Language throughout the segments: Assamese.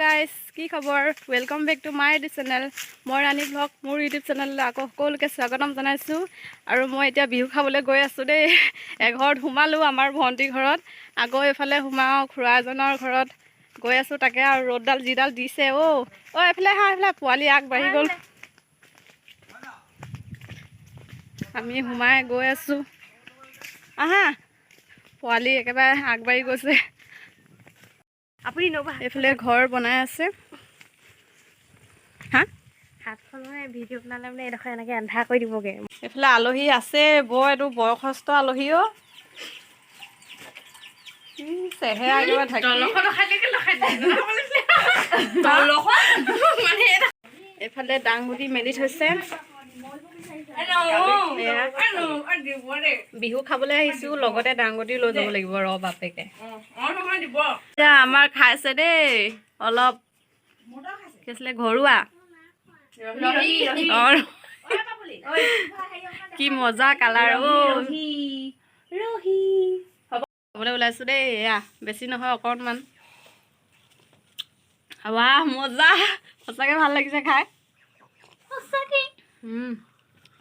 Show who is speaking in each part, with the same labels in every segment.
Speaker 1: গাইজ কি খবৰ welcome back to my YouTube channel মই ৰাণী ব্লগ মোৰ ইউটিউব চেনেললৈ আকৌ সকলোকে স্বাগতম জনাইছোঁ আৰু মই এতিয়া বিহু খাবলৈ গৈ আছোঁ দেই এঘৰত সোমালোঁ আমাৰ ভণ্টিৰ ঘৰত আকৌ এইফালে সোমাওঁ খুৰা এজনৰ ঘৰত গৈ আছোঁ তাকে আৰু ৰ'দডাল যিডাল দিছে এইফালে এইফালে পোৱালি আগবাঢ়ি গ'ল আমি সোমাই গৈ আছোঁ আহা পোৱালি একেবাৰে আগবাঢ়ি গৈছে আপুনি নবা এইফালে ঘৰ বনাই আছে হা
Speaker 2: হাতখন মানে ভিডিঅ' বনালে মানে এডোখৰ এনেকৈ আন্ধাৰ কৰি দিবগৈ
Speaker 1: এইফালে আলহী আছে বৰ এইটো বয়সস্থ আলহী চেহেৰা একেবাৰে এইফালে দাংগুটি মেলি থৈছে বিহু খাবলৈ আহিছোঁ লগতে দাংগুটি লৈ যাব লাগিব ৰ বাপেকে এতিয়া আমাৰ খাইছে দেই অলপ কি আছিলে ঘৰুৱা কি মজা কালাৰ খাবলৈ ওলাইছোঁ দেই এয়া বেছি নহয় অকণমান ৱাহ মজা সঁচাকৈ ভাল লাগিছে খাই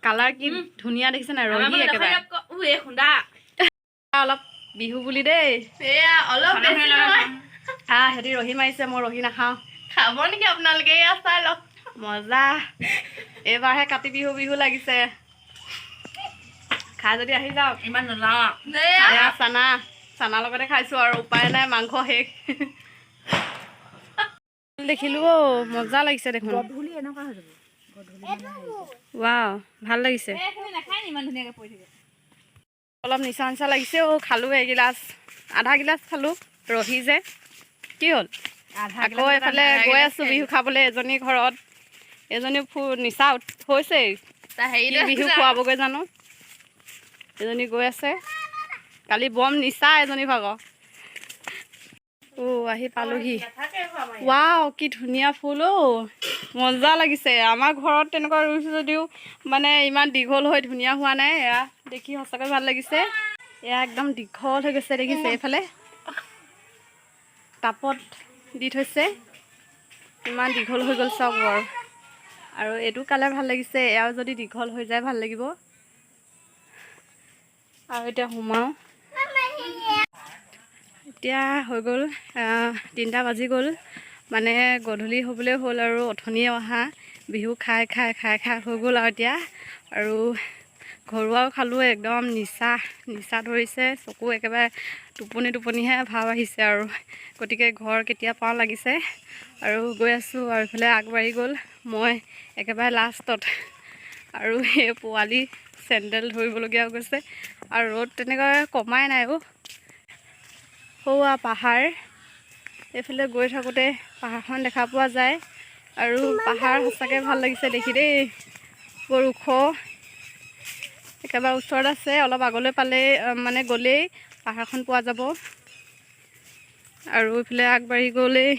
Speaker 1: কালাৰ কি ধুনীয়া দেখিছে নাই ৰহি একেবাৰে অলপ বিহু বুলি দেই সিহঁতি ৰহি মাৰিছে মই ৰহি নাখাওঁ
Speaker 2: খাব নেকি আপোনালোকে চাই লওক
Speaker 1: মজা এইবাৰহে কাতি বিহু বিহু লাগিছে খাই যদি আহি যাওক
Speaker 2: ইমান নাযাওঁ
Speaker 1: চানাৰ লগতে খাইছোঁ আৰু উপায় নাই মাংস শেষ দেখিলোঁ মজা লাগিছে দেখোন ৱাও ভাল লাগিছে অলপ নিচা নিচা লাগিছে খালোঁ এগিলাচ আধা গিলাচ খালোঁ ৰহি যে কি হ'ল আকৌ এইফালে গৈ আছোঁ বিহু খাবলৈ এজনী ঘৰত এজনী নিচা হৈছেই বিহু খুৱাবগৈ জানো এজনী গৈ আছে কালি বম নিচা এজনী ভাগৰ আহি পালোহি ৱাও কি ধুনীয়া ফুল মজা লাগিছে আমাৰ ঘৰত তেনেকুৱা ৰুইছোঁ যদিও মানে ইমান দীঘল হৈ ধুনীয়া হোৱা নাই এয়া দেখি সঁচাকৈ ভাল লাগিছে এয়া একদম দীঘল হৈ গৈছে দেখিছে এইফালে টাপত দি থৈছে ইমান দীঘল হৈ গ'ল চাওক বৰ আৰু এইটো কালাৰ ভাল লাগিছে এয়াও যদি দীঘল হৈ যায় ভাল লাগিব আৰু এতিয়া সোমাওঁ এতিয়া হৈ গ'ল 3টা বাজি গ'ল মানে গধূলি হ'বলৈ হ'ল আৰু অথনিয়ে অহা বিহু খাই খাই খাই খাই হৈ গ'ল আৰু এতিয়া আৰু ঘৰুৱাও খালোঁ একদম নিচা ধৰিছে চকু একেবাৰে টোপনিহে ভাৱ আহিছে আৰু গতিকে ঘৰ কেতিয়া পাওঁ লাগিছে আৰু গৈ আছোঁ আৰু এইফালে আগবাঢ়ি গ'ল মই একেবাৰে লাষ্টত আৰু এই পোৱালি চেণ্ডেল ধৰিবলগীয়া গৈছে আৰু ৰ'দ তেনেকৈ কমাই নাই পাহাৰ এইফালে গৈ থাকোঁতে পাহাৰখন দেখা পোৱা যায় আৰু পাহাৰ সঁচাকৈ ভাল লাগিছে দেখি দেই বৰ ওখ একেবাৰে ওচৰত আছে অলপ আগলৈ পালে মানে গ'লেই পাহাৰখন পোৱা যাব আৰু এইফালে আগবাঢ়ি গ'লেই